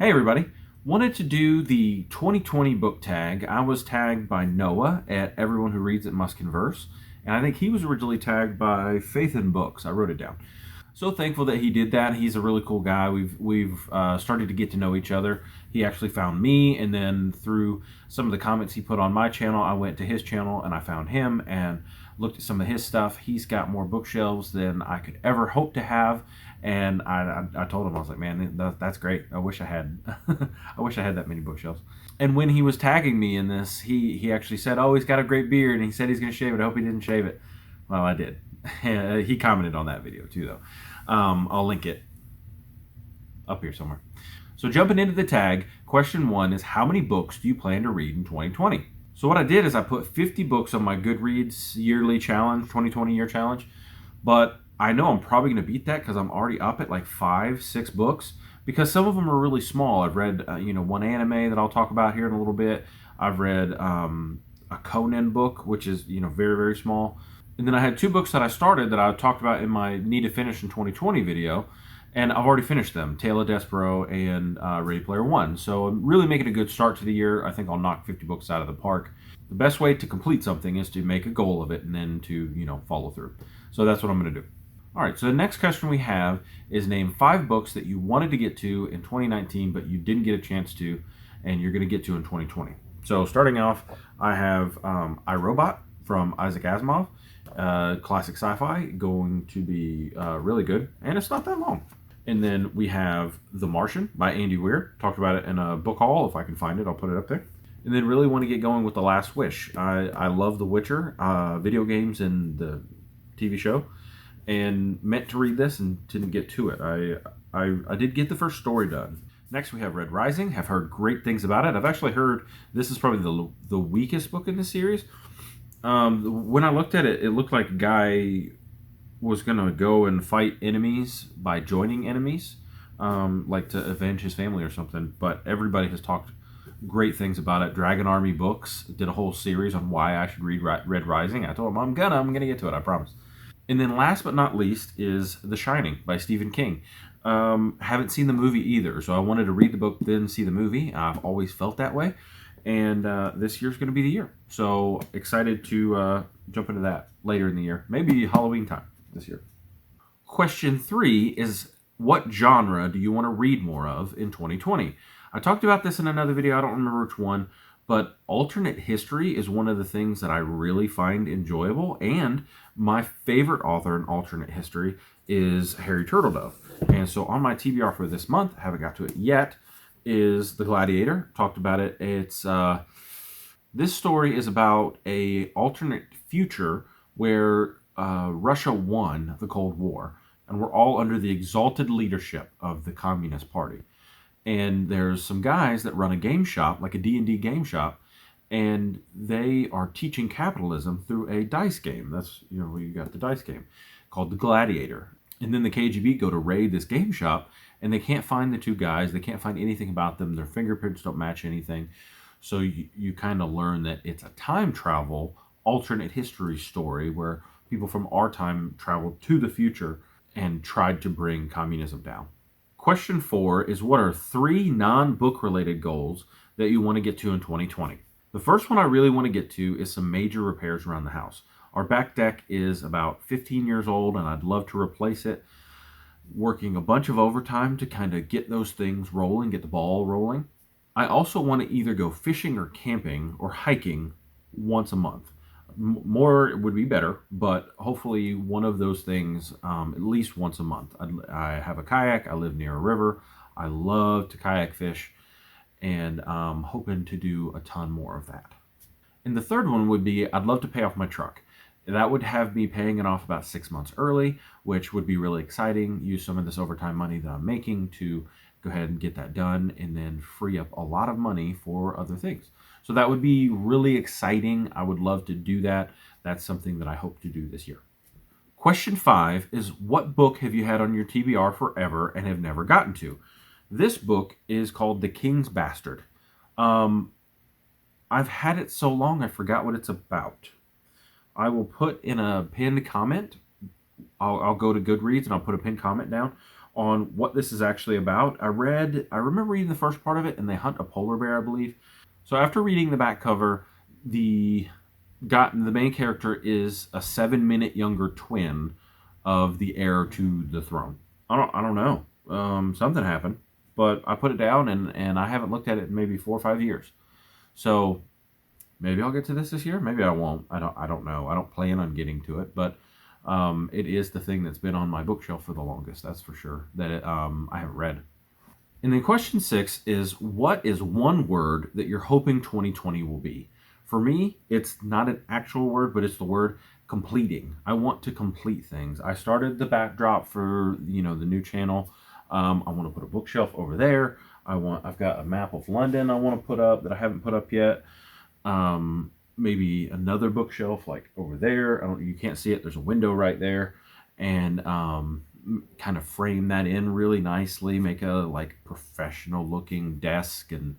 Hey everybody, wanted to do the 2020 book tag. I was tagged by Noah at Everyone Who Reads It Must Converse, and I think he was originally tagged by Faith in Books. I wrote it down. So thankful that he did that. He's a really cool guy. We've started to get to know each other. He actually found me, and then through some of the comments he put on my channel, I went to his channel and I found him and looked at some of his stuff. He's got more bookshelves than I could ever hope to have, and I told him, I was like, man, that's great. I wish I had I wish I had that many bookshelves. And when he was tagging me in this, he actually said, oh, he's got a great beard, and he said he's going to shave it. I hope he didn't shave it. Well, I did. He commented on that video too, though. I'll link it up here somewhere. So jumping into the tag, question 1 is, how many books do you plan to read in 2020? So what I did is I put 50 books on my Goodreads yearly challenge, 2020 year challenge, but I know I'm probably going to beat that because I'm already up at like 5-6 books, because some of them are really small. I've read one anime that I'll talk about here in a little bit. I've read a Conan book, which is very, very small. And then I had 2 books that I started that I talked about in my Need to Finish in 2020 video, and I've already finished them, Tale of Despero and Ready Player One. So I'm really making a good start to the year. I think I'll knock 50 books out of the park. The best way to complete something is to make a goal of it and then to, follow through. So that's what I'm going to do. All right, so the next question we have is, name 5 books that you wanted to get to in 2019 but you didn't get a chance to, and you're going to get to in 2020. So starting off, I have I, Robot from Isaac Asimov. Classic sci-fi, going to be really good, and it's not that long. And then we have The Martian by Andy Weir. Talked about it in a book haul. If I can find it, I'll put it up there. And then really want to get going with The Last Wish. I love The Witcher, video games and the TV show, and meant to read this and didn't get to it. I did get the first story done. Next we have Red Rising. Have heard great things about it. I've actually heard this is probably the weakest book in the series. When I looked at it, it looked like a guy was going to go and fight enemies by joining enemies, like to avenge his family or something. But everybody has talked great things about it. Dragon Army Books did a whole series on why I should read Red Rising. I told him I'm gonna get to it, I promise. And then last but not least is The Shining by Stephen King. Haven't seen the movie either, so I wanted to read the book then see the movie. I've always felt that way. And this year's going to be the year. So excited to jump into that later in the year. Maybe Halloween time this year. Question 3 is, what genre do you want to read more of in 2020? I talked about this in another video. I don't remember which one. But alternate history is one of the things that I really find enjoyable. And my favorite author in alternate history is Harry Turtledove. And so on my TBR for this month, I haven't got to it yet, is The Gladiator. Talked about it. It's this story is about a alternate future where Russia won the Cold War, and we're all under the exalted leadership of the Communist Party. And there's some guys that run a game shop, like a D&D game shop, and they are teaching capitalism through a dice game. That's, you got the dice game called The Gladiator. And then the KGB go to raid this game shop, and they can't find the 2 guys. They can't find anything about them. Their fingerprints don't match anything. So you kind of learn that it's a time travel, alternate history story where people from our time traveled to the future and tried to bring communism down. Question 4 is, what are 3 non-book related goals that you want to get to in 2020? The first one I really want to get to is some major repairs around the house. Our back deck is about 15 years old, and I'd love to replace it. Working a bunch of overtime to kind of get those things rolling, get the ball rolling. I also want to either go fishing or camping or hiking once a month. More would be better, but hopefully one of those things at least once a month. I have a kayak. I live near a river. I love to kayak fish, and I'm hoping to do a ton more of that. And the third one would be, I'd love to pay off my truck. That would have me paying it off about 6 months early, which would be really exciting. Use some of this overtime money that I'm making to go ahead and get that done, and then free up a lot of money for other things. So that would be really exciting. I would love to do that. That's something that I hope to do this year. Question 5 is, what book have you had on your TBR forever and have never gotten to? This book is called The King's Bastard. I've had it so long I forgot what it's about. I will put in a pinned comment. I'll go to Goodreads and I'll put a pinned comment down on what this is actually about. I remember reading the first part of it, and they hunt a polar bear, I believe. So after reading the back cover, the the main character is a 7 minute younger twin of the heir to the throne. I don't know. Something happened, but I put it down, and I haven't looked at it in maybe 4 or 5 years. So maybe I'll get to this year. Maybe I won't. I don't know. I don't plan on getting to it, but it is the thing that's been on my bookshelf for the longest. That's for sure. I haven't read. And then question 6 is, what is one word that you're hoping 2020 will be? For me, it's not an actual word, but it's the word completing. I want to complete things. I started the backdrop for the new channel. I want to put a bookshelf over there. I've got a map of London I want to put up that I haven't put up yet. Maybe another bookshelf like over there. You can't see it. There's a window right there, and kind of frame that in really nicely. Make a like professional looking desk and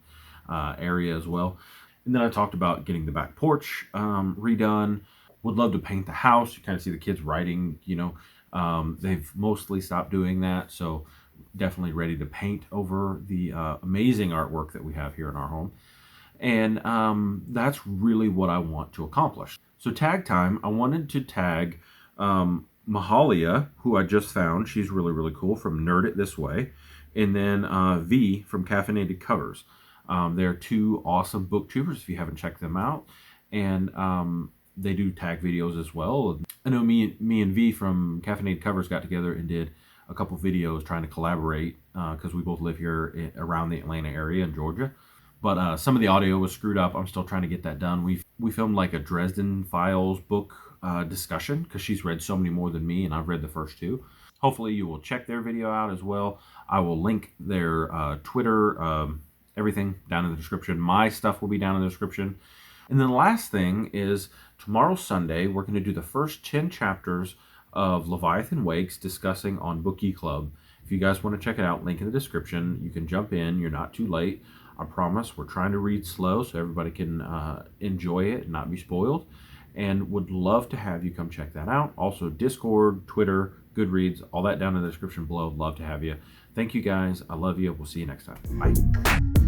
area as well. And then I talked about getting the back porch redone. Would love to paint the house. You kind of see the kids writing. They've mostly stopped doing that, so definitely ready to paint over the amazing artwork that we have here in our home. And that's really what I want to accomplish. So tag time, I wanted to tag Mahalia, who I just found. She's really, really cool, from Nerd It This Way. And then V from Caffeinated Covers. They're two awesome booktubers if you haven't checked them out. And they do tag videos as well. I know me and V from Caffeinated Covers got together and did a couple videos trying to collaborate because we both live here around the Atlanta area in Georgia. But some of the audio was screwed up. I'm still trying to get that done. We filmed like a Dresden Files book discussion because she's read so many more than me, and I've read the first two. Hopefully you will check their video out as well. I will link their Twitter, everything down in the description. My stuff will be down in the description. And then the last thing is, tomorrow Sunday, we're going to do the first 10 chapters of Leviathan Wakes, discussing on Bookie Club. If you guys want to check it out, link in the description. You can jump in. You're not too late. I promise. We're trying to read slow so everybody can enjoy it and not be spoiled. And would love to have you come check that out. Also, Discord, Twitter, Goodreads, all that down in the description below. Love to have you. Thank you guys. I love you. We'll see you next time. Bye.